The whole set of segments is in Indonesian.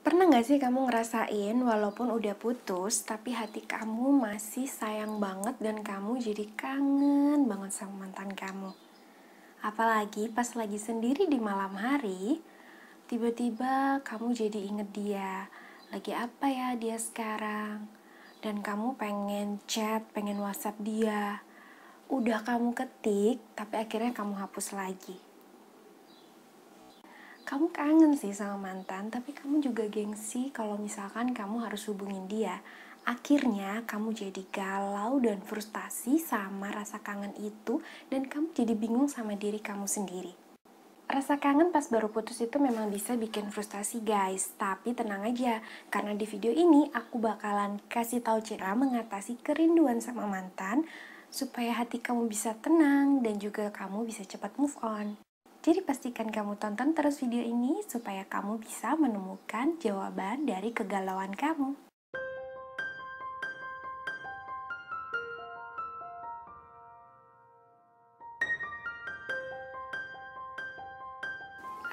Pernah gak sih kamu ngerasain walaupun udah putus, tapi hati kamu masih sayang banget dan kamu jadi kangen banget sama mantan kamu? Apalagi pas lagi sendiri di malam hari, tiba-tiba kamu jadi inget dia. Lagi apa ya dia sekarang? Dan kamu pengen chat, pengen WhatsApp dia. Udah kamu ketik, tapi akhirnya kamu hapus lagi. Kamu kangen sih sama mantan, tapi kamu juga gengsi kalau misalkan kamu harus hubungin dia. Akhirnya kamu jadi galau dan frustasi sama rasa kangen itu, dan kamu jadi bingung sama diri kamu sendiri. Rasa kangen pas baru putus itu memang bisa bikin frustasi guys, tapi tenang aja, karena di video ini aku bakalan kasih tahu cara mengatasi kerinduan sama mantan, supaya hati kamu bisa tenang dan juga kamu bisa cepat move on. Jadi pastikan kamu tonton terus video ini supaya kamu bisa menemukan jawaban dari kegalauan kamu.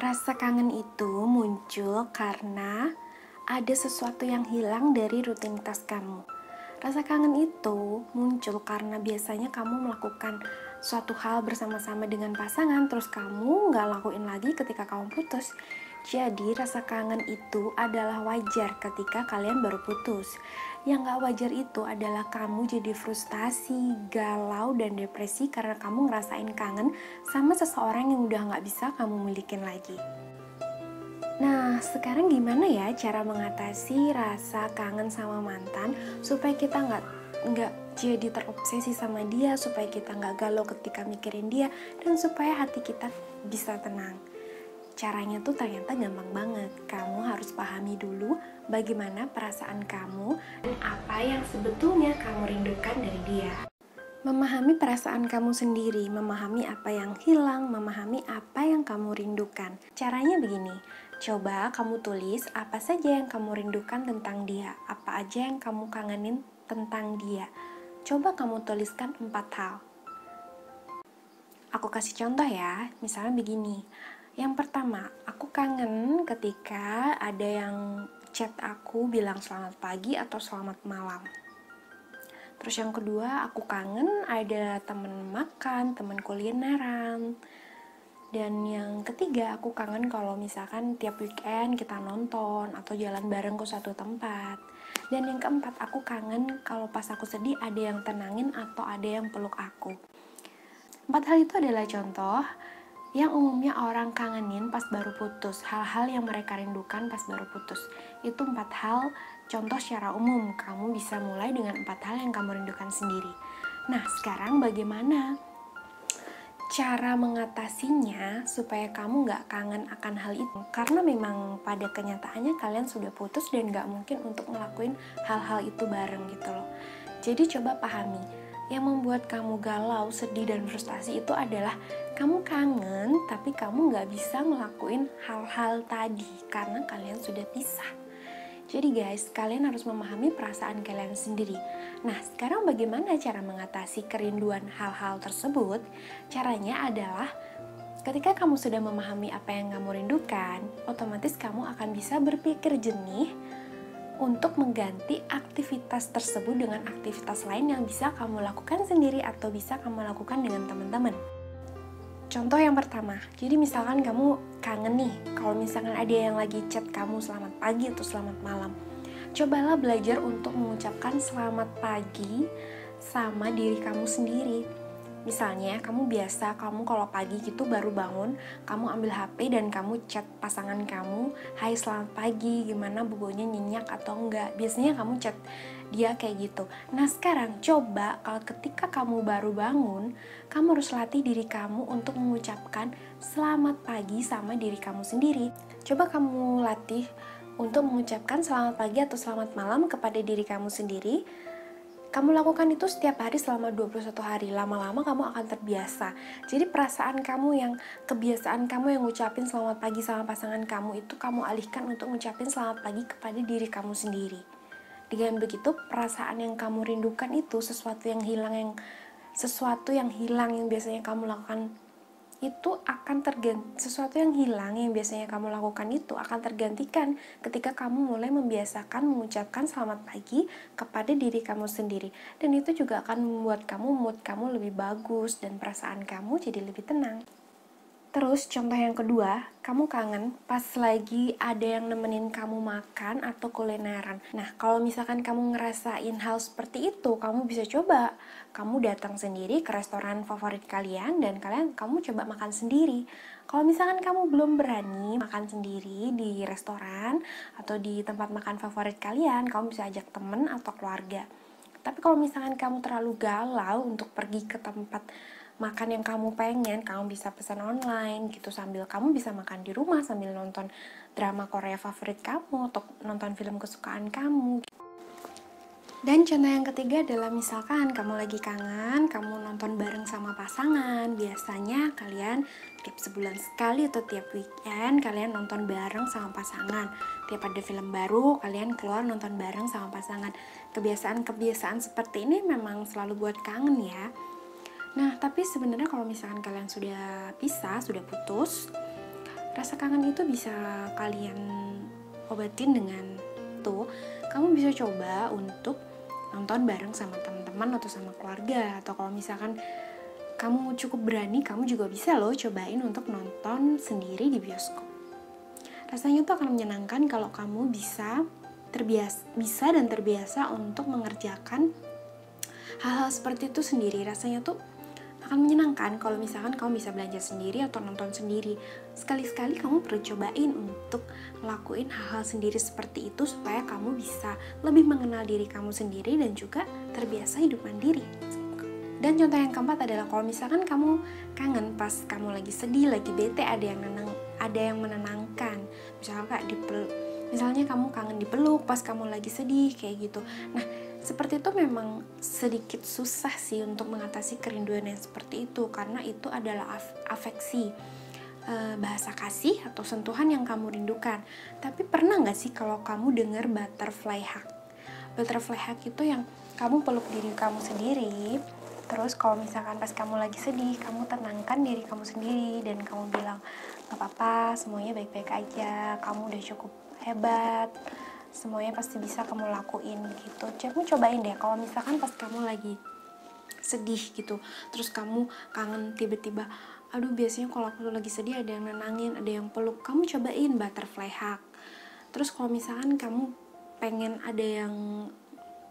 Rasa kangen itu muncul karena ada sesuatu yang hilang dari rutinitas kamu. Rasa kangen itu muncul karena biasanya kamu melakukan suatu hal bersama-sama dengan pasangan, terus kamu nggak lakuin lagi ketika kamu putus. Jadi rasa kangen itu adalah wajar ketika kalian baru putus. Yang nggak wajar itu adalah kamu jadi frustasi, galau, dan depresi karena kamu ngerasain kangen sama seseorang yang udah nggak bisa kamu milikin lagi. Nah, sekarang gimana ya cara mengatasi rasa kangen sama mantan supaya kita nggak jadi terobsesi sama dia, supaya kita nggak galau ketika mikirin dia, dan supaya hati kita bisa tenang. Caranya tuh ternyata gampang banget. Kamu harus pahami dulu bagaimana perasaan kamu dan apa yang sebetulnya kamu rindukan dari dia. Memahami perasaan kamu sendiri, memahami apa yang hilang, memahami apa yang kamu rindukan. Caranya begini, coba kamu tulis apa saja yang kamu rindukan tentang dia, apa aja yang kamu kangenin tentang dia. Coba kamu tuliskan 4 hal. Aku kasih contoh ya, misalnya begini. Yang pertama, aku kangen ketika ada yang chat aku bilang selamat pagi atau selamat malam. Terus yang kedua, aku kangen ada temen makan, temen kulineran. Dan yang ketiga, aku kangen kalau misalkan tiap weekend kita nonton atau jalan bareng ke suatu tempat. Dan yang keempat, aku kangen kalau pas aku sedih ada yang tenangin atau ada yang peluk aku. 4 hal itu adalah contoh yang umumnya orang kangenin pas baru putus, hal-hal yang mereka rindukan pas baru putus. Itu 4 hal contoh secara umum. Kamu bisa mulai dengan 4 hal yang kamu rindukan sendiri. Nah, sekarang bagaimana cara mengatasinya supaya kamu nggak kangen akan hal itu? Karena memang pada kenyataannya kalian sudah putus dan nggak mungkin untuk ngelakuin hal-hal itu bareng gitu loh. Jadi coba pahami, yang membuat kamu galau, sedih, dan frustasi itu adalah kamu kangen, tapi kamu nggak bisa ngelakuin hal-hal tadi karena kalian sudah pisah. Jadi guys, kalian harus memahami perasaan kalian sendiri. Nah, sekarang bagaimana cara mengatasi kerinduan hal-hal tersebut? Caranya adalah ketika kamu sudah memahami apa yang kamu rindukan, otomatis kamu akan bisa berpikir jernih untuk mengganti aktivitas tersebut dengan aktivitas lain yang bisa kamu lakukan sendiri atau bisa kamu lakukan dengan teman-teman. Contoh yang pertama, jadi misalkan kamu kangen nih, kalau misalkan ada yang lagi chat kamu selamat pagi atau selamat malam, cobalah belajar untuk mengucapkan selamat pagi sama diri kamu sendiri. Misalnya, kamu kalau pagi gitu baru bangun, kamu ambil HP dan kamu chat pasangan kamu, "Hai, selamat pagi, gimana bobonya nyenyak atau enggak?" Biasanya kamu chat dia kayak gitu. Nah, sekarang coba kalau ketika kamu baru bangun, kamu harus latih diri kamu untuk mengucapkan selamat pagi sama diri kamu sendiri. Coba kamu latih untuk mengucapkan selamat pagi atau selamat malam kepada diri kamu sendiri. Kamu lakukan itu setiap hari selama 21 hari. Lama-lama kamu akan terbiasa. Jadi kebiasaan kamu yang ngucapin selamat pagi sama pasangan kamu itu kamu alihkan untuk ngucapin selamat pagi kepada diri kamu sendiri. Dengan begitu, perasaan yang kamu rindukan itu sesuatu yang hilang yang biasanya kamu lakukan itu akan sesuatu yang hilang yang biasanya kamu lakukan itu akan tergantikan ketika kamu mulai membiasakan mengucapkan selamat pagi kepada diri kamu sendiri, dan itu juga akan membuat mood kamu lebih bagus dan perasaan kamu jadi lebih tenang. Terus contoh yang kedua, kamu kangen pas lagi ada yang nemenin kamu makan atau kulineran. Nah, kalau misalkan kamu ngerasain hal seperti itu, kamu bisa coba. Kamu datang sendiri ke restoran favorit kalian dan kamu coba makan sendiri. Kalau misalkan kamu belum berani makan sendiri di restoran atau di tempat makan favorit kalian, kamu bisa ajak temen atau keluarga. Tapi kalau misalkan kamu terlalu galau untuk pergi ke tempat makan yang kamu pengen, kamu bisa pesan online gitu sambil kamu bisa makan di rumah sambil nonton drama Korea favorit kamu atau nonton film kesukaan kamu. Dan contoh yang ketiga adalah misalkan kamu lagi kangen, kamu nonton bareng sama pasangan. Biasanya kalian tiap sebulan sekali atau tiap weekend kalian nonton bareng sama pasangan. Tiap ada film baru, kalian keluar nonton bareng sama pasangan. Kebiasaan-kebiasaan seperti ini memang selalu buat kangen ya. Nah, tapi sebenarnya kalau misalkan kalian sudah pisah, sudah putus, rasa kangen itu bisa kalian obatin dengan kamu bisa coba untuk nonton bareng sama teman-teman atau sama keluarga. Atau kalau misalkan kamu cukup berani, kamu juga bisa loh cobain untuk nonton sendiri di bioskop. Rasanya itu akan menyenangkan kalau kamu bisa dan terbiasa untuk mengerjakan hal-hal seperti itu sendiri. Rasanya tuh akan menyenangkan kalau misalkan kamu bisa belanja sendiri atau nonton sendiri. Sekali-sekali kamu perlu cobain untuk ngelakuin hal-hal sendiri seperti itu supaya kamu bisa lebih mengenal diri kamu sendiri dan juga terbiasa hidup mandiri. Dan contoh yang keempat adalah kalau misalkan kamu kangen pas kamu lagi sedih, lagi bete, ada yang menenangkan. Misalnya kamu kangen dipeluk pas kamu lagi sedih kayak gitu. Nah, seperti itu memang sedikit susah sih untuk mengatasi kerinduan yang seperti itu, karena itu adalah afeksi, bahasa kasih atau sentuhan yang kamu rindukan. Tapi pernah gak sih kalau kamu dengar butterfly hug? Butterfly hug itu yang kamu peluk diri kamu sendiri, terus kalau misalkan pas kamu lagi sedih, kamu tenangkan diri kamu sendiri dan kamu bilang, gak apa-apa, semuanya baik-baik aja, kamu udah cukup hebat, semuanya pasti bisa kamu lakuin gitu. Kamu cobain deh kalau misalkan pas kamu lagi sedih gitu, terus kamu kangen tiba-tiba, aduh biasanya kalau aku lagi sedih ada yang nenangin, ada yang peluk, kamu cobain butterfly hug. Terus kalau misalkan kamu pengen ada yang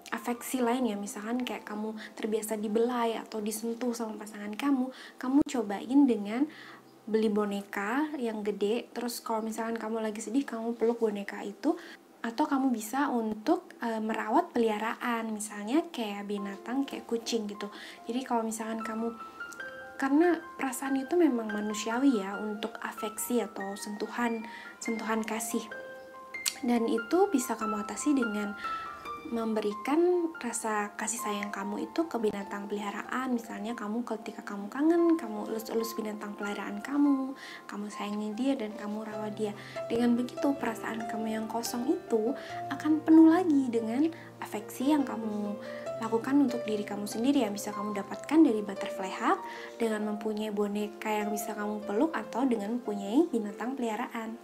afeksi lain ya, misalkan kayak kamu terbiasa dibelai atau disentuh sama pasangan kamu cobain dengan beli boneka yang gede, terus kalau misalkan kamu lagi sedih, kamu peluk boneka itu. Atau kamu bisa untuk merawat peliharaan, misalnya kayak binatang, kayak kucing gitu. Jadi kalau misalkan karena perasaan itu memang manusiawi ya, untuk afeksi atau sentuhan kasih. Dan itu bisa kamu atasi dengan memberikan rasa kasih sayang kamu itu ke binatang peliharaan. Misalnya ketika kamu kangen, kamu elus-elus binatang peliharaan kamu sayangi dia dan kamu rawat dia. Dengan begitu perasaan kamu yang kosong itu akan penuh lagi dengan afeksi yang kamu lakukan untuk diri kamu sendiri, yang bisa kamu dapatkan dari butterfly hug, dengan mempunyai boneka yang bisa kamu peluk, atau dengan mempunyai binatang peliharaan.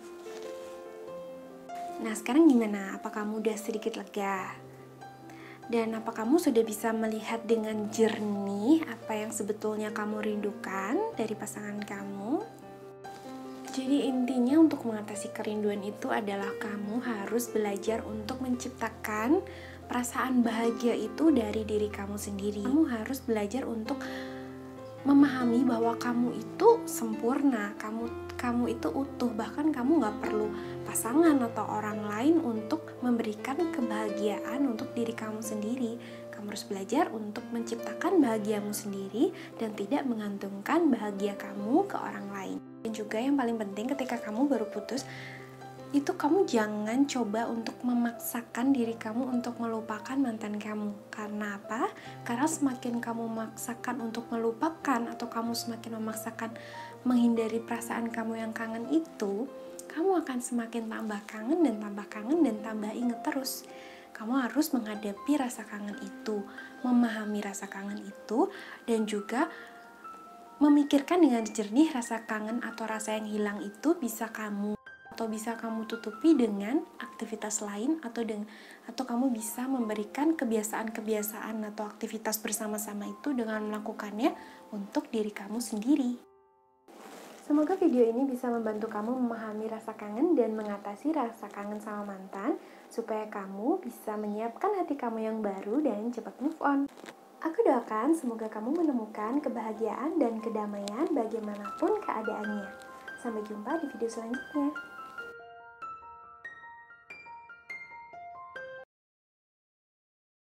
Nah, sekarang gimana? Apa kamu udah sedikit lega? Dan apa kamu sudah bisa melihat dengan jernih apa yang sebetulnya kamu rindukan dari pasangan kamu? Jadi intinya untuk mengatasi kerinduan itu adalah kamu harus belajar untuk menciptakan perasaan bahagia itu dari diri kamu sendiri. Kamu harus belajar untuk memahami bahwa kamu itu sempurna, kamu itu utuh, bahkan kamu gak perlu pasangan atau orang lain untuk memberikan kebahagiaan untuk diri kamu sendiri. Kamu harus belajar untuk menciptakan bahagiamu sendiri dan tidak mengantungkan bahagia kamu ke orang lain. Dan juga yang paling penting ketika kamu baru putus, itu kamu jangan coba untuk memaksakan diri kamu untuk melupakan mantan kamu. Karena apa? Karena semakin kamu memaksakan untuk melupakan, atau kamu semakin memaksakan menghindari perasaan kamu yang kangen itu, kamu akan semakin tambah kangen dan tambah inget terus. Kamu harus menghadapi rasa kangen itu, memahami rasa kangen itu, dan juga memikirkan dengan jernih rasa kangen atau rasa yang hilang itu bisa kamu tutupi dengan aktivitas lain atau kamu bisa memberikan kebiasaan-kebiasaan atau aktivitas bersama-sama itu dengan melakukannya untuk diri kamu sendiri. Semoga video ini bisa membantu kamu memahami rasa kangen dan mengatasi rasa kangen sama mantan, supaya kamu bisa menyiapkan hati kamu yang baru dan cepat move on. Aku doakan semoga kamu menemukan kebahagiaan dan kedamaian bagaimanapun keadaannya. Sampai jumpa di video selanjutnya.